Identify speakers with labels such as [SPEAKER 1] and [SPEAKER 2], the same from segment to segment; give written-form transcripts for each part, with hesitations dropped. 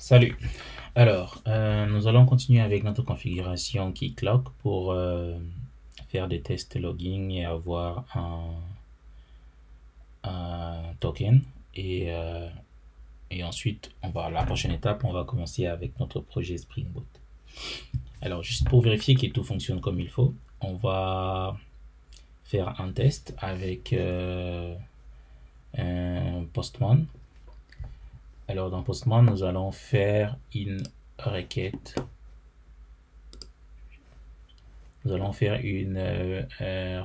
[SPEAKER 1] Salut. Alors, nous allons continuer avec notre configuration Keycloak pour faire des tests login et avoir un token. Et ensuite, la prochaine étape, on va commencer avec notre projet Spring Boot. Alors, juste pour vérifier que tout fonctionne comme il faut, on va faire un test avec un Postman. Alors, dans Postman, nous allons faire une requête. Nous allons faire une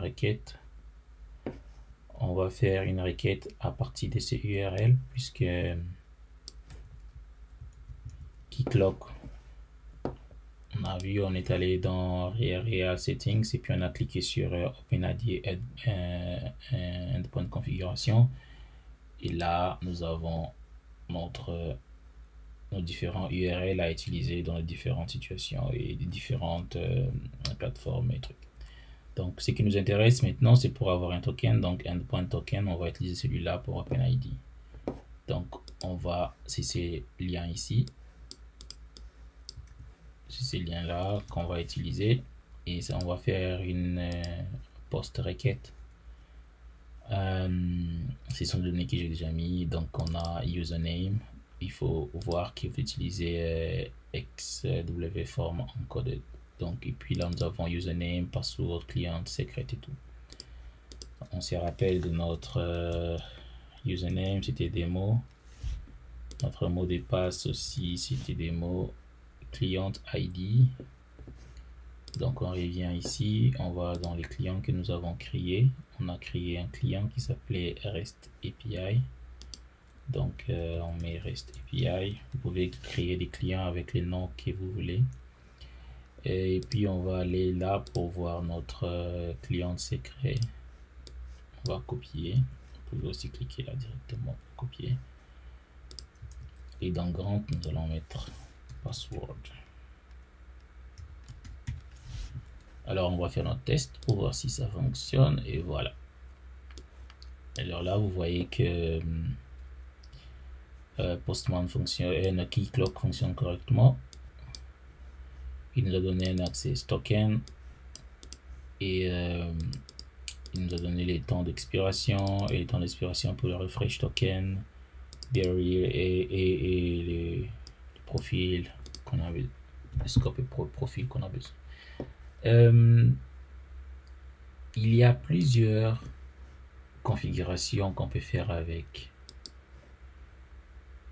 [SPEAKER 1] requête. On va faire une requête à partir de ces URL puisque Keycloak, on a vu, on est allé dans Real Settings et puis on a cliqué sur OpenID Endpoint Configuration. Et là, nous avons nos différents URL à utiliser dans les différentes situations et les différentes plateformes et trucs. Donc, ce qui nous intéresse maintenant, c'est pour avoir un token. Donc, endpoint token, on va utiliser celui-là pour OpenID. Donc, c'est ces liens ici. C'est ces liens-là qu'on va utiliser. Et ça, on va faire une post requête. Ce sont des données que j'ai déjà mis. Donc, on a username. Il faut voir qu'il faut utiliser XW form encoded. Donc, et puis là, nous avons username, password, client, secret et tout. On se rappelle de notre username, c'était démo. Notre mot de passe aussi, c'était démo. Client ID. Donc, on revient ici. On va dans les clients que nous avons créés. On a créé un client qui s'appelait REST API. Donc, on met REST API. Vous pouvez créer des clients avec les noms que vous voulez. Et puis, on va aller là pour voir notre client secret. On va copier. Vous pouvez aussi cliquer là directement pour copier. Et dans Grand, nous allons mettre password. Alors, on va faire notre test pour voir si ça fonctionne. Et voilà. Alors là, vous voyez que Postman fonctionne, Keycloak fonctionne correctement. Il nous a donné un access token et il nous a donné les temps d'expiration et les temps d'expiration pour le refresh token, burial et les profils qu'on a besoin, le scope et profil qu'on a besoin. Il y a plusieurs configurations qu'on peut faire avec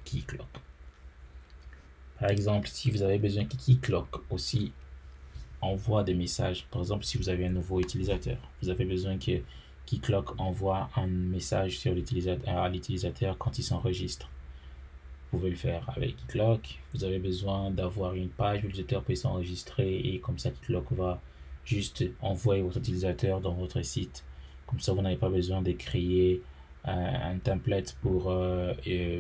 [SPEAKER 1] Keycloak. Par exemple, si vous avez besoin que Keycloak aussi envoie des messages, par exemple, si vous avez un nouveau utilisateur, vous avez besoin que Keycloak envoie un message sur à l'utilisateur quand il s'enregistre. Vous pouvez le faire avec Keycloak. Vous avez besoin d'avoir une page où l'utilisateur peut s'enregistrer et comme ça, Keycloak va juste envoyer votre utilisateur dans votre site. Comme ça, vous n'avez pas besoin de créer un template pour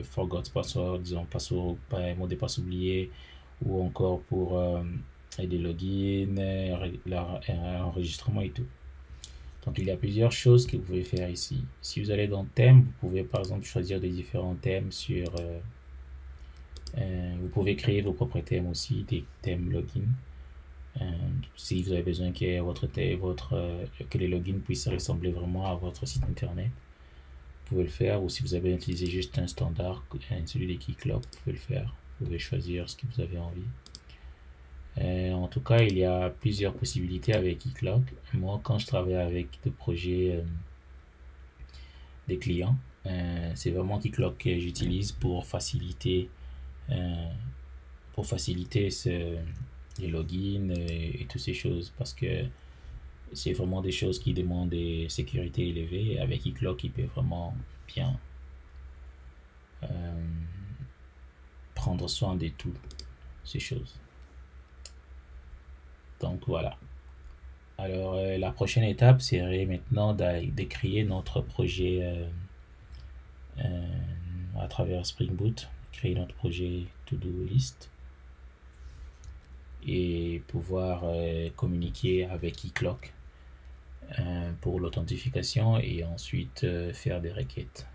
[SPEAKER 1] forgot password, disons password, mot de passe oublié, ou encore pour des logins, l'enregistrement et tout. Donc il y a plusieurs choses que vous pouvez faire ici. Si vous allez dans thème, vous pouvez par exemple choisir des différents thèmes sur vous pouvez créer vos propres thèmes aussi, des thèmes login. Si vous avez besoin que les logins puissent ressembler vraiment à votre site internet, vous pouvez le faire. Ou si vous avez utilisé juste un standard, celui de Keycloak, vous pouvez le faire. Vous pouvez choisir ce que vous avez envie. En tout cas, il y a plusieurs possibilités avec Keycloak. Moi, quand je travaille avec des projets des clients, c'est vraiment Keycloak que j'utilise pour faciliter les logins et toutes ces choses, parce que c'est vraiment des choses qui demandent des sécurités élevées. Avec Keycloak, il peut vraiment bien prendre soin de toutes ces choses. Donc voilà. Alors la prochaine étape serait maintenant de créer notre projet à travers Spring Boot, créer notre projet to-do list et pouvoir communiquer avec Keycloak pour l'authentification et ensuite faire des requêtes.